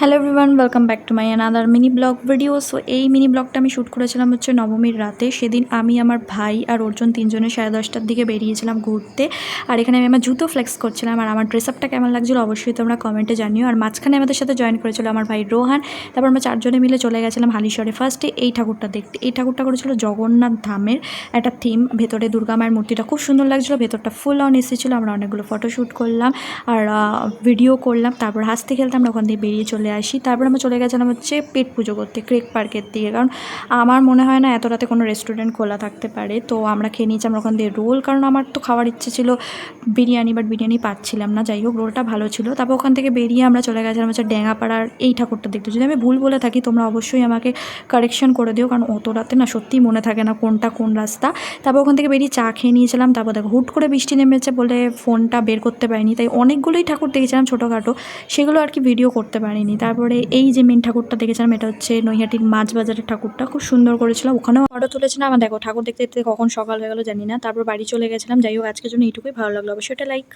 Hello everyone, welcome back to my another mini blog video. So এই mini ব্লগটা আমি shoot করেছিলাম হচ্ছে নবমীর রাতে। সেদিন আমি, আমার ভাই আর অর্জুন তিনজনে 10:30টার দিকে বেরিয়েছিলাম ঘুরতে। আর এখানে আমি আমার জুতো ফ্লেক্স করছিলাম। আর আমার ড্রেস আপটা কেমন লাগছিলো অবশ্যই তোমরা কমেন্টে জানিও। আর মাঝখানে আমাদের সাথে জয়েন করেছিল আমার ভাই রোহান। তারপর আমরা চারজনে মিলে চলে গেছিলাম হালিশহরে ফার্স্টে এই ঠাকুরটা দেখতে। এই ঠাকুরটা করেছিল জগন্নাথ ধামের একটা থিম। ভেতরে দুর্গা মায়ের মূর্তিটা খুব সুন্দর লাগছিলো, ভেতরটা ফুল অন এসেছিলো। আমরা অনেকগুলো ফটোশ্যুট করলাম আর ভিডিও করলাম। তারপর হাসতে খেলতে আমরা ওখান থেকে বেরিয়ে চলে আসি। তারপর আমরা চলে গেছিলাম হচ্ছে পেট পুজো করতে ক্রেক পার্কের দিকে, কারণ আমার মনে হয় না এত রাতে কোনো রেস্টুরেন্ট খোলা থাকতে পারে। তো আমরা খেয়ে নিয়েছি আমরা ওখান দিয়ে রোল, কারণ আমার তো খাওয়ার ইচ্ছে ছিল বিরিয়ানি, বাট বিরিয়ানি পাচ্ছিলাম না। যাই হোক, রোলটা ভালো ছিল। তারপর ওখান থেকে বেরিয়ে আমরা চলে গেছিলাম হচ্ছে ড্যাঙাপাড়ার এই ঠাকুরটা দেখতে। যদি আমি ভুল বলে থাকি তোমরা অবশ্যই আমাকে কারেকশন করে দিও, কারণ অত রাতে না সত্যিই মনে থাকে না কোনটা কোন রাস্তা। তারপর ওখান থেকে বেরিয়ে চা খেয়ে নিয়েছিলাম। তারপর দেখো হুট করে বৃষ্টি নেমেছে বলে ফোনটা বের করতে পারিনি, তাই অনেকগুলোই ঠাকুর দেখেছিলাম ছোটোখাটো, সেগুলো আর কি ভিডিও করতে পারিনি। তারপরে এই যে মেন ঠাকুরটা দেখেছিলাম, এটা হচ্ছে নৈহাটির মাছ বাজারের ঠাকুরটা, খুব সুন্দর করেছিলাম। ওখানেও ফটো তুলেছিলাম। আমার দেখো ঠাকুর দেখতে দেখতে কখন সকাল হয়ে গেলো জানি না। তারপর বাড়ি চলে গেছিলাম। যাই হোক, আজকের জন্য এইটুকুই। ভালো লাগলো অবশ্যই এটা লাইক।